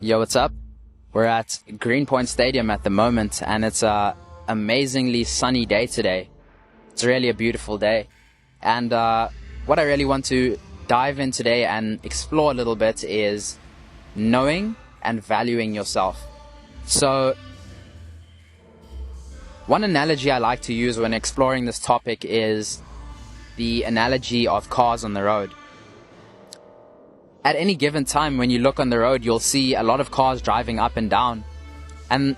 Yo, what's up? We're at Greenpoint Stadium at the moment, and it's a amazingly sunny day today. It's really a beautiful day. And what I really want to dive in today and explore a little bit is knowing and valuing yourself. So, one analogy I like to use when exploring this topic is the analogy of cars on the road. At any given time, when you look on the road, you'll see a lot of cars driving up and down. And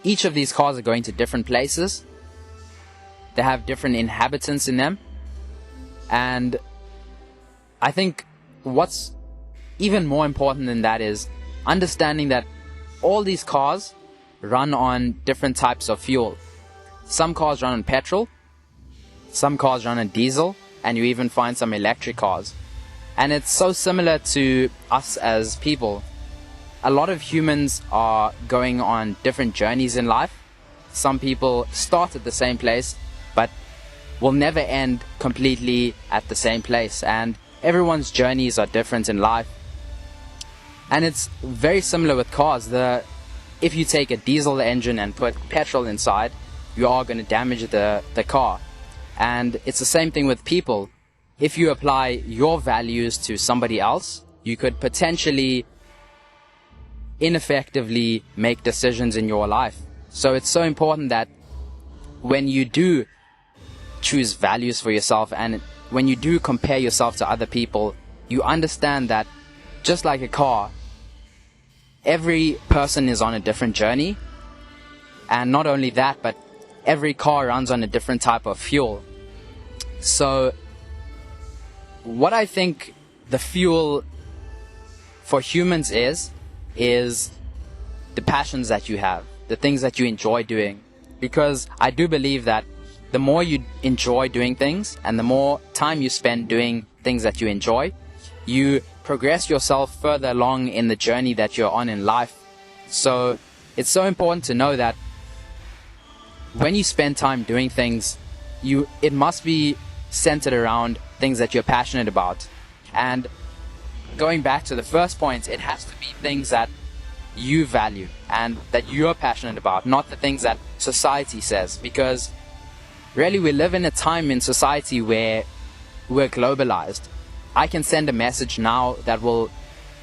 each of these cars are going to different places. They have different inhabitants in them. And I think what's even more important than that is understanding that all these cars run on different types of fuel. Some cars run on petrol, some cars run on diesel, and you even find some electric cars. And it's so similar to us as people. A lot of humans are going on different journeys in life. Some people start at the same place, but will never end completely at the same place. And everyone's journeys are different in life. And it's very similar with cars. If you take a diesel engine and put petrol inside, you are going to damage the car. And it's the same thing with people. If you apply your values to somebody else, you could potentially ineffectively make decisions in your life. So it's so important that when you do choose values for yourself and when you do compare yourself to other people, you understand that just like a car, every person is on a different journey. And not only that, but every car runs on a different type of fuel. So what I think the fuel for humans is the passions that you have, the things that you enjoy doing. Because I do believe that the more you enjoy doing things and the more time you spend doing things that you enjoy, you progress yourself further along in the journey that you're on in life. So it's so important to know that when you spend time doing things, it must be centered around things that you're passionate about. And going back to the first point, it has to be things that you value and that you're passionate about, not the things that society says. Because really we live in a time in society where we're globalized. I can send a message now that will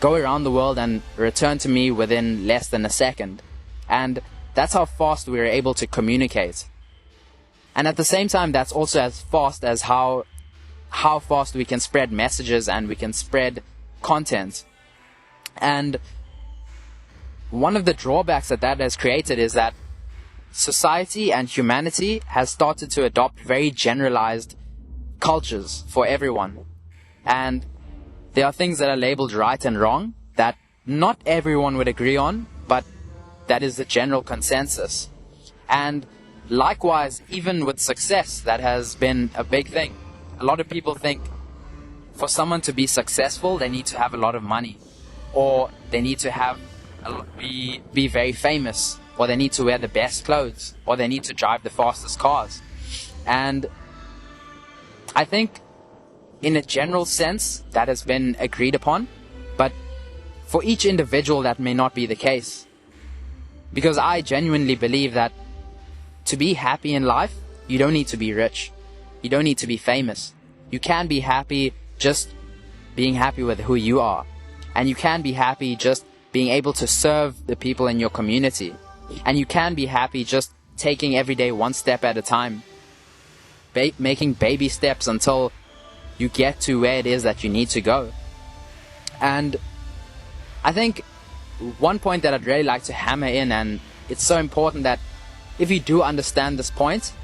go around the world and return to me within less than a second. And that's how fast we're able to communicate. And at the same time, that's also as fast as how fast we can spread messages and we can spread content. And one of the drawbacks that has created is that society and humanity has started to adopt very generalized cultures for everyone. And there are things that are labeled right and wrong that not everyone would agree on, but that is the general consensus. And likewise, even with success, that has been a big thing. A lot of people think for someone to be successful, they need to have a lot of money, or they need to be very famous, or they need to wear the best clothes, or they need to drive the fastest cars. And I think in a general sense, that has been agreed upon, but for each individual, that may not be the case. Because I genuinely believe that to be happy in life, you don't need to be rich. You don't need to be famous. You can be happy just being happy with who you are. And you can be happy just being able to serve the people in your community. And you can be happy just taking every day one step at a time. Making baby steps until you get to where it is that you need to go. And I think one point that I'd really like to hammer in, and it's so important that if you do understand this point,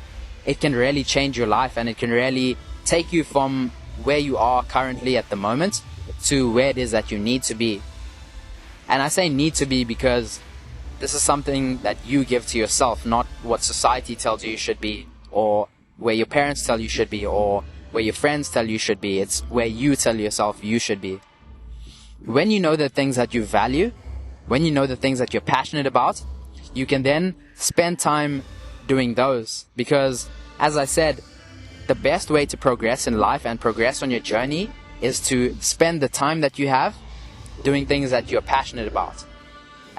it can really change your life and it can really take you from where you are currently at the moment to where it is that you need to be. And I say need to be because this is something that you give to yourself, not what society tells you should be, or where your parents tell you should be, or where your friends tell you should be. It's where you tell yourself you should be. When you know the things that you value, when you know the things that you're passionate about, you can then spend time doing those. Because, as I said, the best way to progress in life and progress on your journey is to spend the time that you have doing things that you're passionate about.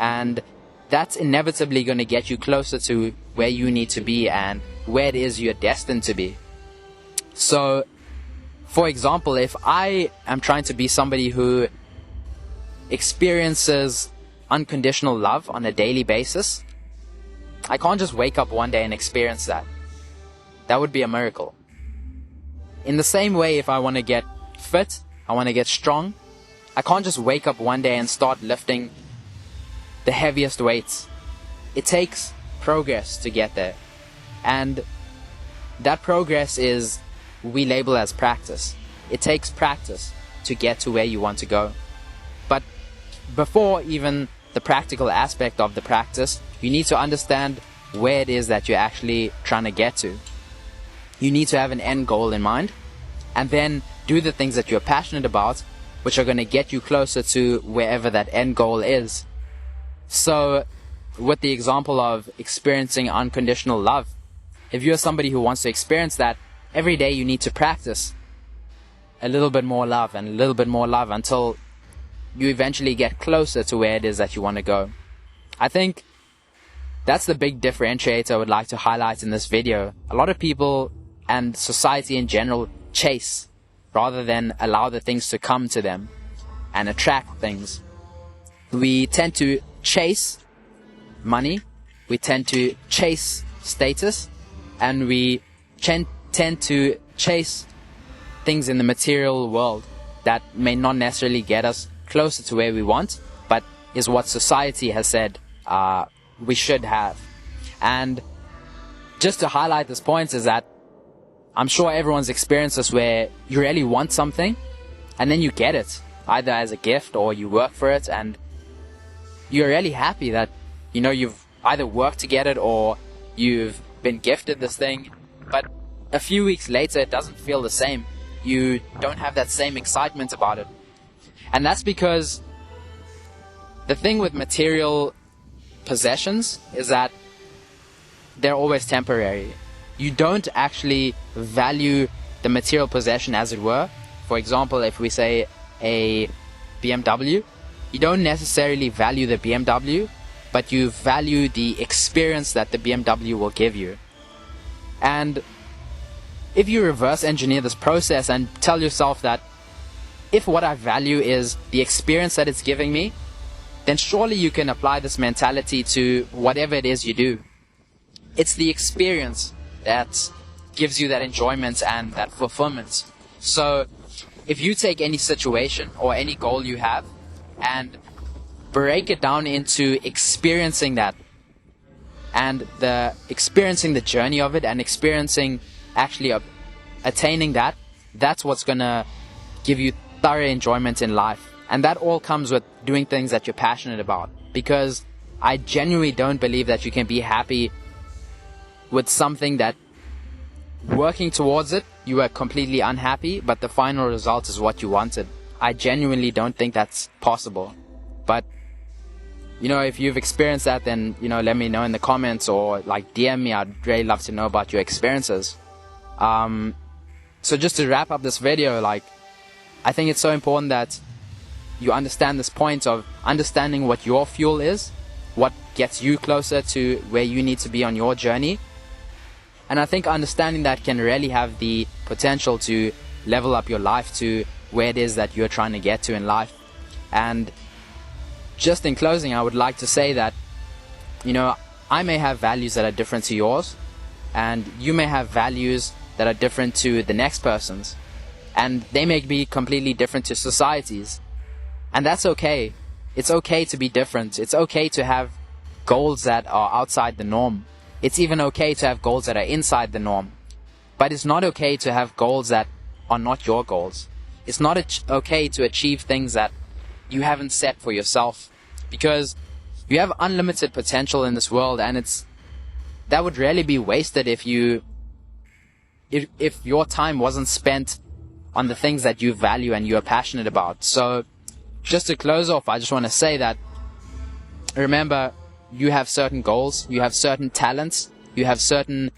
and that's inevitably going to get you closer to where you need to be and where it is you're destined to be. So, for example, if I am trying to be somebody who experiences unconditional love on a daily basis, I can't just wake up one day and experience that. That would be a miracle. In the same way, if I want to get fit, I want to get strong, I can't just wake up one day and start lifting the heaviest weights. It takes progress to get there. And that progress is, we label as practice. It takes practice to get to where you want to go. But before even the practical aspect of the practice, you need to understand where it is that you're actually trying to get to. You need to have an end goal in mind, and then do the things that you're passionate about, which are going to get you closer to wherever that end goal is. So, with the example of experiencing unconditional love, if you're somebody who wants to experience that, every day you need to practice a little bit more love and a little bit more love until you eventually get closer to where it is that you want to go. I think that's the big differentiator I would like to highlight in this video. A lot of people and society in general chase rather than allow the things to come to them and attract things. We tend to chase money, we tend to chase status, and we tend to chase things in the material world that may not necessarily get us closer to where we want, but is what society has said we should have. And just to highlight this point is that I'm sure everyone's experienced this, where you really want something and then you get it, either as a gift or you work for it, and you're really happy that, you know, you've either worked to get it or you've been gifted this thing, but a few weeks later it doesn't feel the same. You don't have that same excitement about it. And that's because the thing with material possessions is that they're always temporary. You don't actually value the material possession, as it were. For example, if we say a BMW, you don't necessarily value the BMW, but you value the experience that the BMW will give you. And if you reverse engineer this process and tell yourself that if what I value is the experience that it's giving me, then surely you can apply this mentality to whatever it is you do. It's the experience that gives you that enjoyment and that fulfillment. So if you take any situation or any goal you have and break it down into experiencing that, and experiencing the journey of it, and experiencing actually attaining that, that's what's gonna give you thorough enjoyment in life. And that all comes with doing things that you're passionate about, because I genuinely don't believe that you can be happy with something that, working towards it, you were completely unhappy, but the final result is what you wanted. I genuinely don't think that's possible. But, you know, if you've experienced that, then, you know, let me know in the comments, or like DM me. I'd really love to know about your experiences. So just to wrap up this video, like, I think it's so important that you understand this point of understanding what your fuel is, what gets you closer to where you need to be on your journey. And I think understanding that can really have the potential to level up your life to where it is that you're trying to get to in life. And just in closing, I would like to say that, you know, I may have values that are different to yours, and you may have values that are different to the next person's, and they may be completely different to society's. And that's okay. It's okay to be different. It's okay to have goals that are outside the norm. It's even okay to have goals that are inside the norm. But it's not okay to have goals that are not your goals. It's not okay to achieve things that you haven't set for yourself, because you have unlimited potential in this world, and that would really be wasted if your time wasn't spent on the things that you value and you are passionate about. So just to close off, I just want to say that, remember, you have certain goals, you have certain talents, you have certain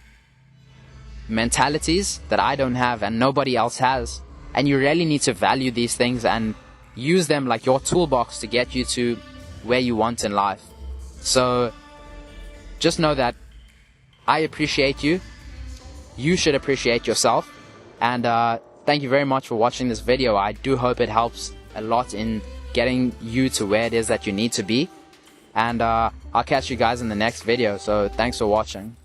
mentalities that I don't have and nobody else has. And you really need to value these things and use them like your toolbox to get you to where you want in life. So just know that I appreciate you. You should appreciate yourself. And thank you very much for watching this video. I do hope it helps a lot in getting you to where it is that you need to be. And I'll catch you guys in the next video. So thanks for watching.